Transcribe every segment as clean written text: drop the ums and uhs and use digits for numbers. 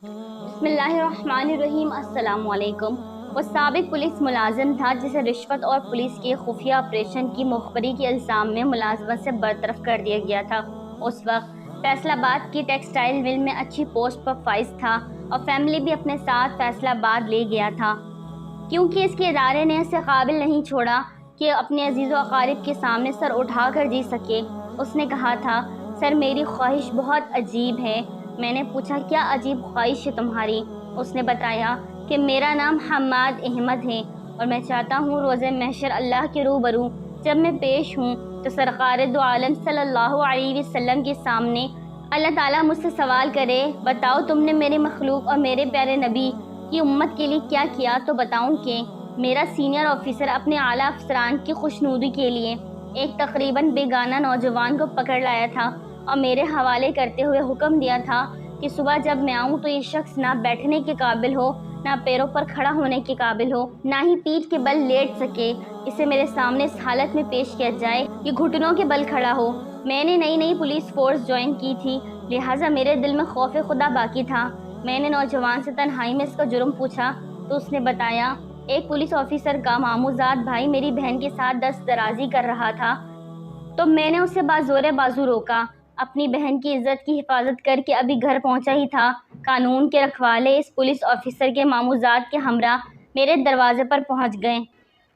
بسم اللہ الرحمن الرحیم۔ السلام علیکم۔ وہ سابق پولیس ملازم تھا جسے رشوت اور پولیس کے خفیہ آپریشن کی مخبری کے الزام میں ملازمت سے برطرف کر دیا گیا تھا۔ اس وقت فیصل آباد کی ٹیکسٹائل مل میں اچھی پوسٹ پر فائز تھا اور فیملی بھی اپنے ساتھ فیصل آباد لے گیا تھا، کیونکہ اس کے ادارے نے اسے قابل نہیں چھوڑا کہ اپنے عزیز و اقارب کے سامنے سر اٹھا کر جی سکے۔ اس نے کہا تھا، سر میری خواہش بہت عجیب ہے۔ میں نے پوچھا، کیا عجیب خواہش ہے تمہاری؟ اس نے بتایا کہ میرا نام حماد احمد ہے اور میں چاہتا ہوں روز محشر اللہ کے روبرو جب میں پیش ہوں تو سرکار دو عالم صلی اللہ علیہ وسلم کے سامنے اللہ تعالیٰ مجھ سے سوال کرے، بتاؤ تم نے میرے مخلوق اور میرے پیارے نبی کی امت کے لیے کیا کیا؟ تو بتاؤں کہ میرا سینئر آفیسر اپنے اعلیٰ افسران کی خوشنودی کے لیے ایک تقریباً بیگانہ نوجوان کو پکڑ لایا تھا اور میرے حوالے کرتے ہوئے حکم دیا تھا کہ صبح جب میں آؤں تو یہ شخص نہ بیٹھنے کے قابل ہو، نہ پیروں پر کھڑا ہونے کے قابل ہو، نہ ہی پیٹھ کے بل لیٹ سکے۔ اسے میرے سامنے اس حالت میں پیش کیا جائے کہ گھٹنوں کے بل کھڑا ہو۔ میں نے نئی پولیس فورس جوائن کی تھی، لہٰذا میرے دل میں خوف خدا باقی تھا۔ میں نے نوجوان سے تنہائی میں اس کا جرم پوچھا تو اس نے بتایا، ایک پولیس آفیسر کا ماموزاد بھائی میری بہن کے ساتھ دست درازی کر رہا تھا تو میں نے اسے بازور بازو روکا۔ اپنی بہن کی عزت کی حفاظت کر کے ابھی گھر پہنچا ہی تھا، قانون کے رکھوالے اس پولیس آفیسر کے ماموزاد کے ہمراہ میرے دروازے پر پہنچ گئے۔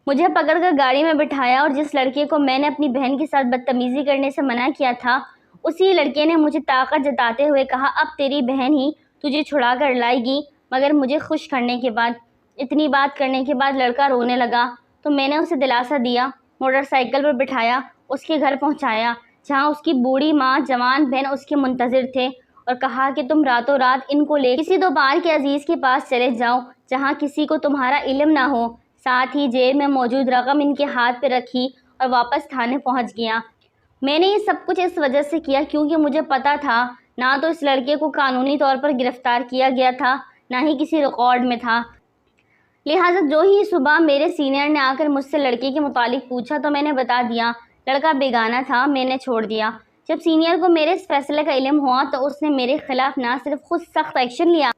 مجھے پکڑ کر گاڑی میں بٹھایا اور جس لڑکے کو میں نے اپنی بہن کے ساتھ بدتمیزی کرنے سے منع کیا تھا، اسی لڑکے نے مجھے طاقت جتاتے ہوئے کہا، اب تیری بہن ہی تجھے چھڑا کر لائے گی۔ مگر مجھے خوش کرنے کے بعد، اتنی بات کرنے کے بعد لڑکا رونے لگا تو میں نے اسے دلاسا دیا، موٹر سائیکل پر بٹھایا، اس کے گھر پہنچایا جہاں اس کی بوڑھی ماں، جوان بہن اس کے منتظر تھے، اور کہا کہ تم راتوں رات ان کو لے کسی دوپہر کے عزیز کے پاس چلے جاؤ جہاں کسی کو تمہارا علم نہ ہو۔ ساتھ ہی جیب میں موجود رقم ان کے ہاتھ پہ رکھی اور واپس تھانے پہنچ گیا۔ میں نے یہ سب کچھ اس وجہ سے کیا کیونکہ مجھے پتا تھا نہ تو اس لڑکے کو قانونی طور پر گرفتار کیا گیا تھا، نہ ہی کسی ریکارڈ میں تھا۔ لہٰذا جو ہی صبح میرے سینئر نے آ کر مجھ سے لڑکے کے متعلق پوچھا تو میں نے بتا دیا، لڑکا بیگانہ تھا، میں نے چھوڑ دیا۔ جب سینئر کو میرے اس فیصلے کا علم ہوا تو اس نے میرے خلاف نہ صرف خود سخت ایکشن لیا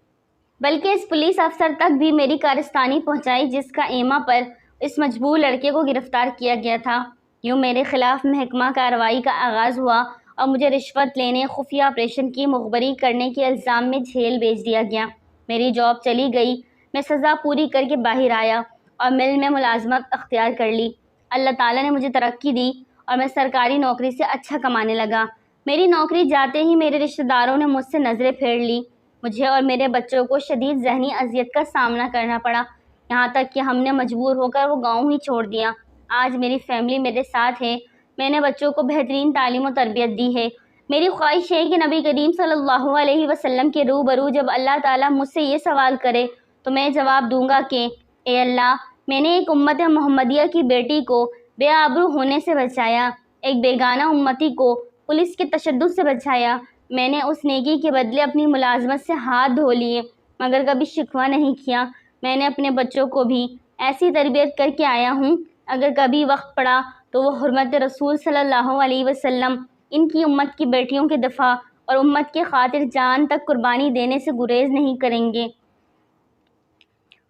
بلکہ اس پولیس افسر تک بھی میری کارستانی پہنچائی جس کا ایما پر اس مجبور لڑکے کو گرفتار کیا گیا تھا۔ یوں میرے خلاف محکمہ کارروائی کا آغاز ہوا اور مجھے رشوت لینے، خفیہ آپریشن کی مخبری کرنے کے الزام میں جیل بھیج دیا گیا۔ میری جاب چلی گئی، میں سزا پوری کر کے باہر آیا اور مل میں ملازمت اختیار کر لی۔ اللہ تعالیٰ نے مجھے ترقی دی اور میں سرکاری نوکری سے اچھا کمانے لگا۔ میری نوکری جاتے ہی میرے رشتہ داروں نے مجھ سے نظریں پھیر لی۔ مجھے اور میرے بچوں کو شدید ذہنی اذیت کا سامنا کرنا پڑا، یہاں تک کہ ہم نے مجبور ہو کر وہ گاؤں ہی چھوڑ دیا۔ آج میری فیملی میرے ساتھ ہے، میں نے بچوں کو بہترین تعلیم و تربیت دی ہے۔ میری خواہش ہے کہ نبی کریم صلی اللہ علیہ وسلم کے روبرو جب اللہ تعالیٰ مجھ سے یہ سوال کرے تو میں جواب دوں گا کہ اے اللہ، میں نے ایک امت محمدیہ کی بیٹی کو بے آبرو ہونے سے بچایا، ایک بیگانہ امتی کو پولیس کے تشدد سے بچایا۔ میں نے اس نیکی کے بدلے اپنی ملازمت سے ہاتھ دھو لیے مگر کبھی شکوہ نہیں کیا۔ میں نے اپنے بچوں کو بھی ایسی تربیت کر کے آیا ہوں، اگر کبھی وقت پڑا تو وہ حرمت رسول صلی اللہ علیہ وسلم، ان کی امت کی بیٹیوں کے دفاع اور امت کی خاطر جان تک قربانی دینے سے گریز نہیں کریں گے۔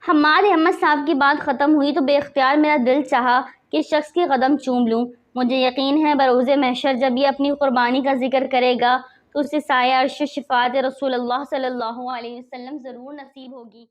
حماد احمد صاحب کی بات ختم ہوئی تو بے اختیار میرا دل چاہا کہ اس شخص کے قدم چوم لوں۔ مجھے یقین ہے بروز محشر جب یہ اپنی قربانی کا ذکر کرے گا تو اسے سایہ عرش شفاعت رسول اللہ صلی اللہ علیہ وسلم ضرور نصیب ہوگی۔